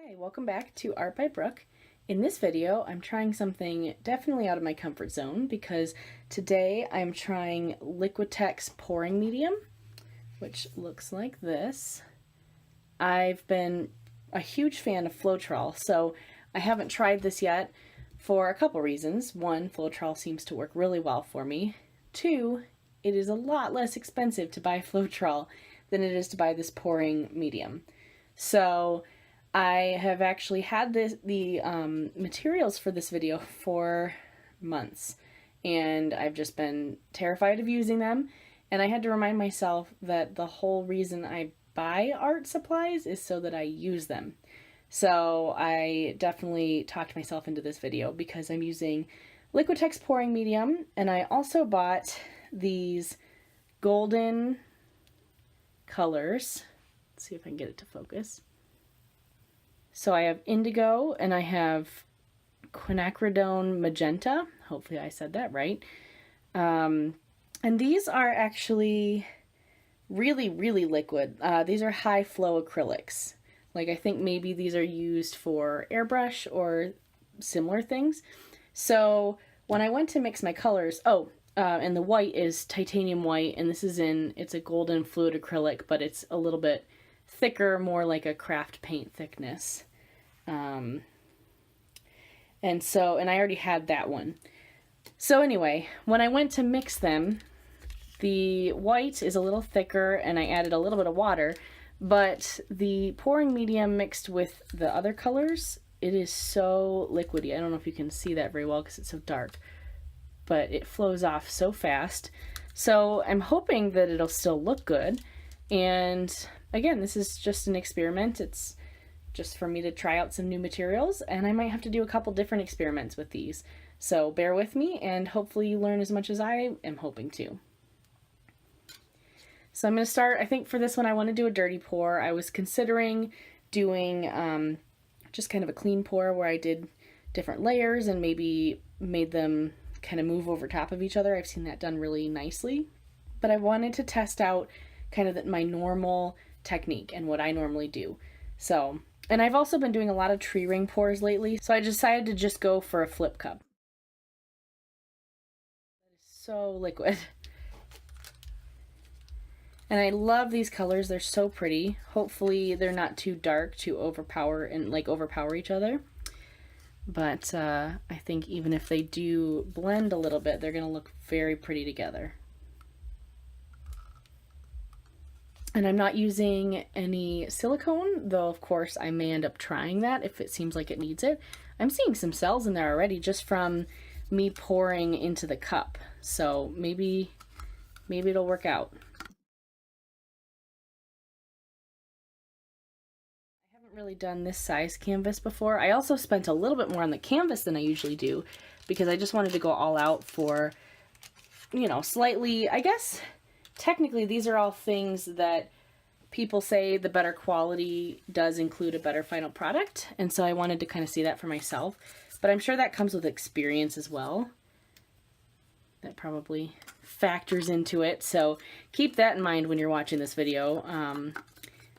Hi, welcome back to Art by Brooke. In this video, I'm trying something definitely out of my comfort zone because today I'm trying Liquitex Pouring Medium, which looks like this. I've been a huge fan of Floetrol, so I haven't tried this yet for a couple reasons. One, Floetrol seems to work really well for me. Two, it is a lot less expensive to buy Floetrol than it is to buy this pouring medium. So I have actually had the materials for this video for months, and I've just been terrified of using them, and I had to remind myself that the whole reason I buy art supplies is so that I use them. So I definitely talked myself into this video because I'm using Liquitex Pouring Medium, and I also bought these golden colors. Let's see if I can get it to focus. So I have Indigo and I have Quinacridone Magenta. Hopefully I said that right. And these are actually really, really liquid. These are high flow acrylics. Like I think maybe these are used for airbrush or similar things. So when I went to mix my colors, and the white is titanium white, and this is it's a golden fluid acrylic, but it's a little bit thicker, more like a craft paint thickness. And I already had that one. So anyway, when I went to mix them, the white is a little thicker and I added a little bit of water, but the pouring medium mixed with the other colors, it is so liquidy. I don't know if you can see that very well because it's so dark, but it flows off so fast. So I'm hoping that it'll still look good. And again, this is just an experiment. It's just for me to try out some new materials, and I might have to do a couple different experiments with these. So bear with me, and hopefully you learn as much as I am hoping to. So I'm going to start, I think for this one I want to do a dirty pour. I was considering doing just kind of a clean pour where I did different layers and maybe made them kind of move over top of each other. I've seen that done really nicely. But I wanted to test out kind of my normal technique and what I normally do. So, and I've also been doing a lot of tree ring pours lately, so I decided to just go for a flip cup. That is so liquid. And I love these colors, they're so pretty. Hopefully they're not too dark to overpower each other. But I think even if they do blend a little bit, they're gonna look very pretty together. And I'm not using any silicone, though of course I may end up trying that if it seems like it needs it. I'm seeing some cells in there already just from me pouring into the cup. So maybe it'll work out. I haven't really done this size canvas before. I also spent a little bit more on the canvas than I usually do because I just wanted to go all out for, you know, slightly, I guess. Technically, these are all things that people say the better quality does include a better final product, and so I wanted to kind of see that for myself. But I'm sure that comes with experience as well. That probably factors into it, so keep that in mind when you're watching this video.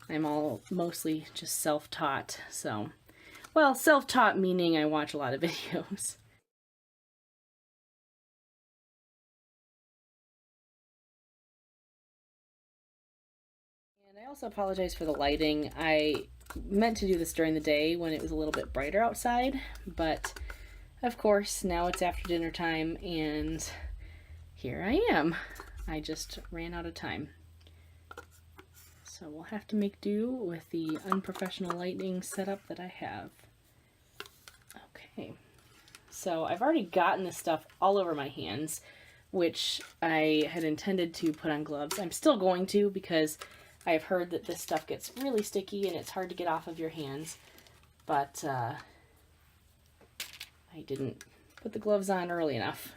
I'm mostly just self-taught, so, well, self-taught meaning I watch a lot of videos. I also apologize for the lighting. I meant to do this during the day when it was a little bit brighter outside, but of course now it's after dinner time and here I am. I just ran out of time. So we'll have to make do with the unprofessional lighting setup that I have. Okay, so I've already gotten this stuff all over my hands, which I had intended to put on gloves. I'm still going to because I've heard that this stuff gets really sticky and it's hard to get off of your hands, but I didn't put the gloves on early enough.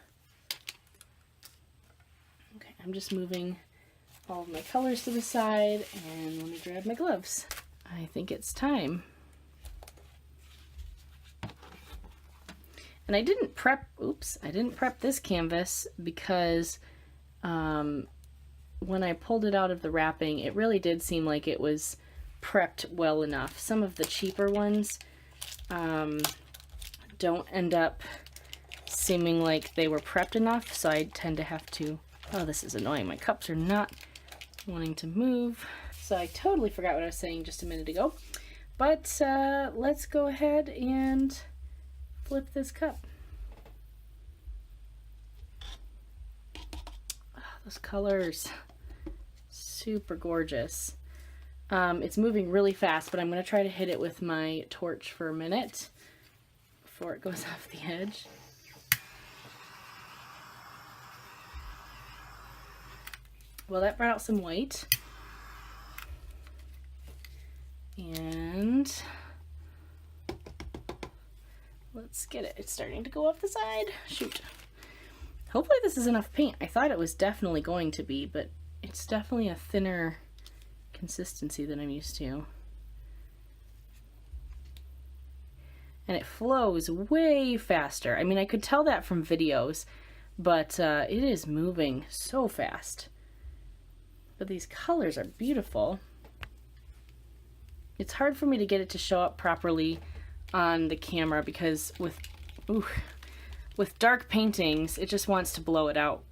Okay, I'm just moving all of my colors to the side and let me grab my gloves. I think it's time. And I didn't prep this canvas because when I pulled it out of the wrapping, it really did seem like it was prepped well enough. Some of the cheaper ones don't end up seeming like they were prepped enough, so I tend to have to... Oh, this is annoying. My cups are not wanting to move. So I totally forgot what I was saying just a minute ago. But let's go ahead and flip this cup. Oh, those colors, super gorgeous. It's moving really fast, but I'm going to try to hit it with my torch for a minute before it goes off the edge. Well, that brought out some white. And let's get it. It's starting to go off the side. Shoot. Hopefully this is enough paint. I thought it was definitely going to be, but it's definitely a thinner consistency than I'm used to. And it flows way faster. I mean, I could tell that from videos, but it is moving so fast. But these colors are beautiful. It's hard for me to get it to show up properly on the camera because with dark paintings, it just wants to blow it out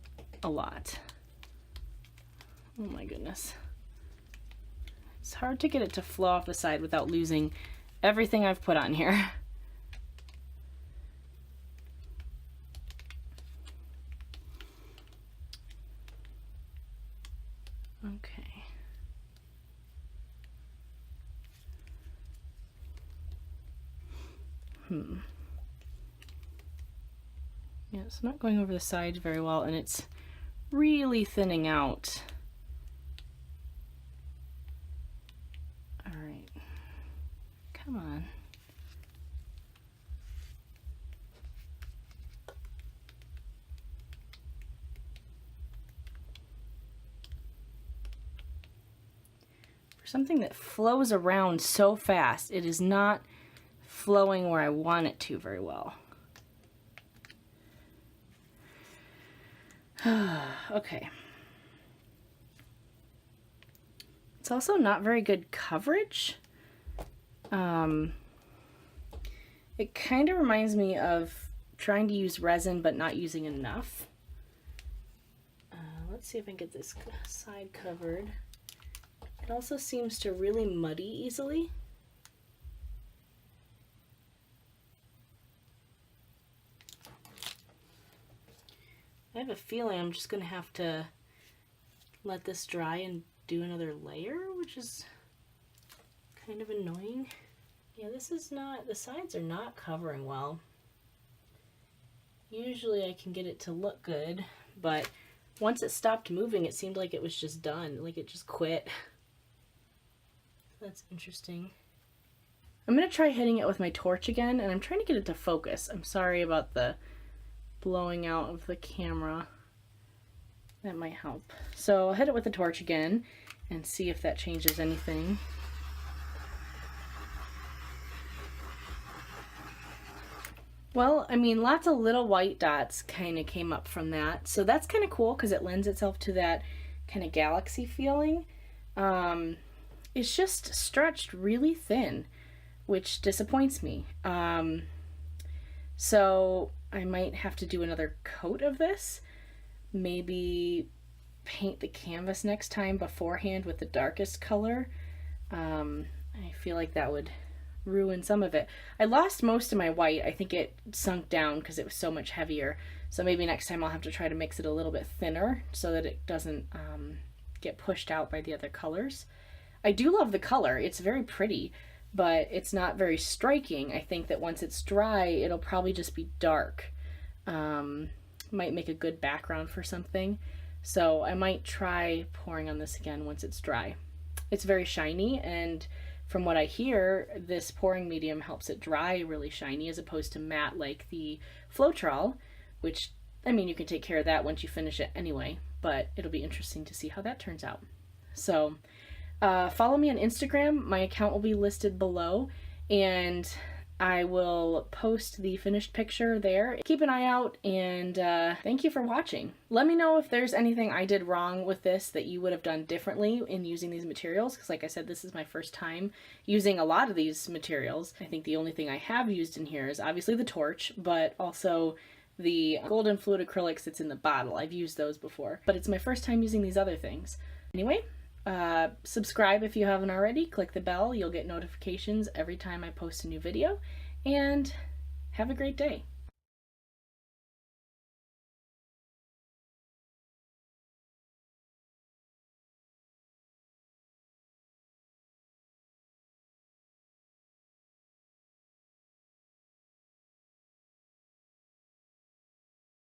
a lot. Oh my goodness. It's hard to get it to flow off the side without losing everything I've put on here. Okay. Yeah, it's not going over the side very well, and it's really thinning out. All right. Come on. For something that flows around so fast, it is not flowing where I want it to very well. Okay. It's also not very good coverage. It kind of reminds me of trying to use resin but not using enough. Let's see if I can get this side covered. It also seems to really muddy easily. I have a feeling I'm just going to have to let this dry and do another layer, which is kind of annoying. Yeah, this is not, the sides are not covering well. Usually I can get it to look good, but once it stopped moving, it seemed like it was just done, like it just quit. That's interesting. I'm going to try hitting it with my torch again, and I'm trying to get it to focus. I'm sorry about the blowing out of the camera. That might help. So I'll hit it with the torch again and see if that changes anything. Well, I mean, lots of little white dots kind of came up from that. So that's kind of cool because it lends itself to that kind of galaxy feeling. It's just stretched really thin, which disappoints me. So I might have to do another coat of this. Maybe paint the canvas next time beforehand with the darkest color. I feel like that would ruin some of it. I lost most of my white. I think it sunk down because it was so much heavier. So maybe next time I'll have to try to mix it a little bit thinner so that it doesn't get pushed out by the other colors. I do love the color. It's very pretty, but it's not very striking. I think that once it's dry, it'll probably just be dark. Might make a good background for something. So I might try pouring on this again once it's dry. It's very shiny, and from what I hear, this pouring medium helps it dry really shiny as opposed to matte like the Floetrol, which, I mean, you can take care of that once you finish it anyway, but it'll be interesting to see how that turns out. So follow me on Instagram. My account will be listed below, and I will post the finished picture there. Keep an eye out, and thank you for watching. Let me know if there's anything I did wrong with this that you would have done differently in using these materials, because like I said, this is my first time using a lot of these materials. I think the only thing I have used in here is obviously the torch, but also the golden fluid acrylics that's in the bottle. I've used those before, but it's my first time using these other things. Anyway, subscribe if you haven't already, click the bell, you'll get notifications every time I post a new video, and have a great day.